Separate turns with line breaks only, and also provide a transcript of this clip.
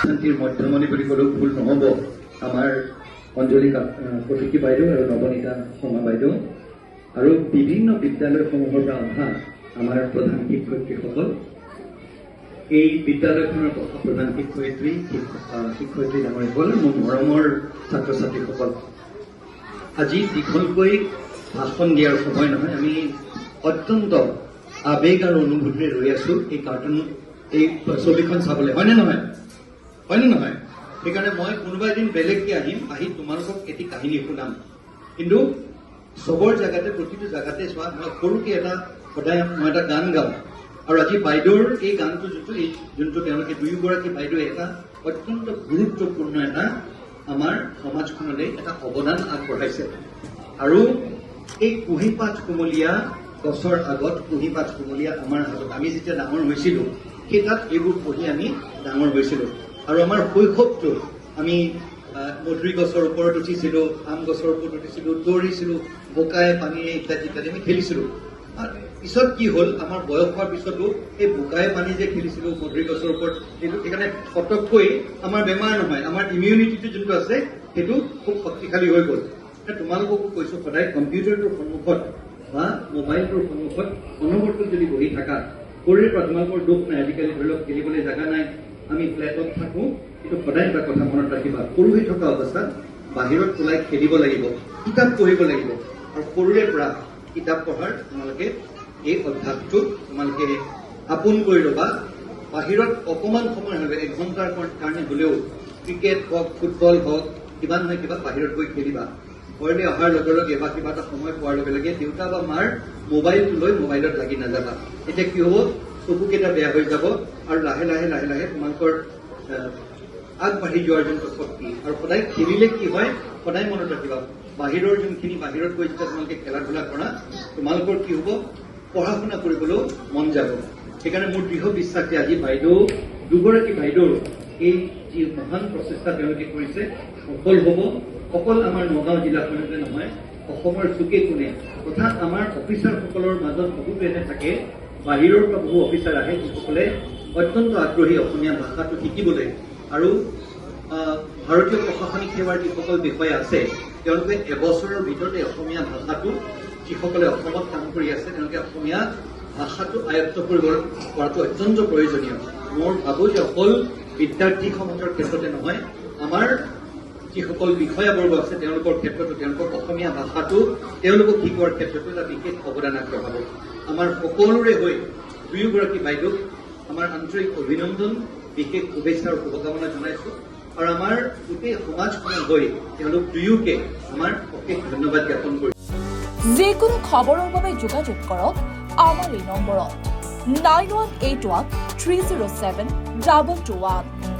শান্তিৰ মধ্যমণি বুলি ক'লেও ভুল নহ'ব। আমাৰ অঞ্জলি কটকী বাইদেউ আৰু নৱনীতা শৰ্মা বাইদেউ আৰু বিভিন্ন বিদ্যালয়সমূহৰ পৰা অহা আমাৰ প্ৰধান শিক্ষয়িত্ৰীসকল, এই বিদ্যালয়খনৰ প্ৰধান শিক্ষয়িত্ৰী ডাঙৰীসকল, মোৰ মৰমৰ ছাত্ৰ ছাত্ৰীসকল, আজি দীঘলকৈ ভাষণ দিয়াৰ সময় নহয়। আমি অত্যন্ত আৱেগ আৰু অনুভূতিৰে ৰৈ আছো এই ছবিখন চাবলৈ, হয়নে নহয়? হয়নে নহয়? সেইকাৰণে মই কোনোবা এদিন বেলেগকে আহি তোমালোকক এটি কাহিনী শুনাম। কিন্তু চবৰ জেগাতে, প্ৰতিটো জেগাতে চোৱা, মই সৰুকে সদায় মই এটা গান গাওঁ, আৰু আজি বাইদেউৰ এই গানটো যোনটো তেওঁলোকে দুয়োগৰাকী বাইদেৱে এটা অত্যন্ত গুৰুত্বপূৰ্ণ আমাৰ সমাজখনলৈ এটা অৱদান আগবঢ়াইছে। আৰু এই কুঁহিপাত কুমলীয়া গছৰ আগত, কুঁহিপাত কুমলীয়া আমাৰ হাতত, আমি যেতিয়া ডাঙৰ হৈছিলো সেই তাত এইবোৰ পঢ়ি আমি ডাঙৰ হৈছিলো। আৰু আমাৰ শৈশৱটো আমি মধুৰি গছৰ ওপৰত উঠিছিলো, আম গছৰ ওপৰত উঠিছিলো, দৌৰিছিলো, বোকাই পানীয়ে ইত্যাদি ইত্যাদি আমি খেলিছিলো। পিছত কি হ'ল, আমাৰ বয়স হোৱাৰ পিছতো এই বোকাই পানী যে খেলিছিলো মধুৰি গছৰ ওপৰত, সেইকাৰণে পটককৈ আমাৰ বেমাৰ নহয়, আমাৰ ইমিউনিটিটো যোনটো আছে সেইটো খুব শক্তিশালী হৈ গ'ল। তোমালোককো কৈছো, সদায় কম্পিউটাৰটোৰ সন্মুখত বা মোবাইলটোৰ সন্মুখত অনবৰতে যদি বহি থাকা, শৰীৰৰ পৰা তোমালোকৰ দুখ নাই। আজিকালি ধৰি লওক খেলিবলৈ জেগা নাই, আমি ফ্লেটত থাকো, কিন্তু সদায় এটা কথা মনত ৰাখিবা, সৰু হৈ থকা অৱস্থাত বাহিৰত ওলাই খেলিব লাগিব, কিতাপ পঢ়িব লাগিব। আৰু সৰুৰে পৰা কিতাপ পঢ়াৰ তোমালোকে এই অভ্যাসটো তোমালোকে আপোন কৰি ল'বা। বাহিৰত অকণমান সময় হ'লে, 1 ঘণ্টাৰ কাৰণে হ'লেও ক্ৰিকেট হওক, ফুটবল হওক, কিবা নহয় কিবা বাহিৰত গৈ খেলিবা। ঘৰলৈ অহাৰ লগে লগে বা কিবা এটা সময় পোৱাৰ লগে লগে দেউতা বা মাৰ মোবাইলটো লৈ মোবাইলত লাগি নাযাবা। এতিয়া কি হ'ব, চকুকেইটা বেয়া হৈ যাব, আৰু লাহে লাহে লাহে লাহে তোমালোকৰ আগবাঢ়ি যোৱাৰ যোনটো শক্তি। আৰু সদায় খেলিলে কি হয়, সদায় মনত ৰাখিবা, বাহিৰৰ যোনখিনি, বাহিৰত গৈ যেতিয়া তোমালোকে খেলা ধূলা কৰা, তোমালোকৰ কি হ'ব, পঢ়া শুনা কৰিবলৈও মন যাব। সেইকাৰণে মোৰ দৃঢ় বিশ্বাস যে আজি দুগৰাকী বাইদেউৰ এই যি মহান প্ৰচেষ্টা তেওঁলোকে কৰিছে সফল হ'ব। অকল আমাৰ নগাঁও জিলাখনতে নহয়, অসমৰ চুকে কোণে, তথা আমাৰ অফিচাৰসকলৰ মাজত বহুতো এনে থাকে, বাহিৰৰ পৰা বহু অফিচাৰ আহে যিসকলে অত্যন্ত আগ্ৰহী অসমীয়া ভাষাটো শিকিবলৈ। আৰু ভাৰতীয় প্ৰশাসনিক সেৱাৰ যিসকল বিষয়া আছে, তেওঁলোকে এবছৰৰ ভিতৰতে অসমীয়া ভাষাটো, যিসকলে অসমত কাম কৰি আছে তেওঁলোকে অসমীয়া ভাষাটো আয়ত্ব কৰিব পৰাটো অত্যন্ত প্ৰয়োজনীয়। মই ভাবোঁ যে অকল বিদ্যাৰ্থী সমাজৰ ক্ষেত্ৰতে নহয়, আমাৰ যিসকল বিষয়াবৰ্গ আছে তেওঁলোকৰ ক্ষেত্ৰতো, তেওঁলোকক অসমীয়া ভাষাটো তেওঁলোকক শিকোৱাৰ ক্ষেত্ৰতো এটা বিশেষ অৱদান আগবঢ়াব। আমাৰ সকলোৰে হৈ দুয়োগৰাকী বাইদেউক আমাৰ আন্তৰিক অভিনন্দন, বিশেষ শুভেচ্ছা আৰু শুভকামনা জনাইছো। আৰু আমাৰ গোটেই সমাজখনৰ হৈ তেওঁলোক দুয়োকে আমাৰ অশেষ ধন্যবাদ জ্ঞাপন কৰিছো।
যিকোনো খবৰৰ বাবে যোগাযোগ কৰক আমাৰ এই নম্বৰত 9181 307 221।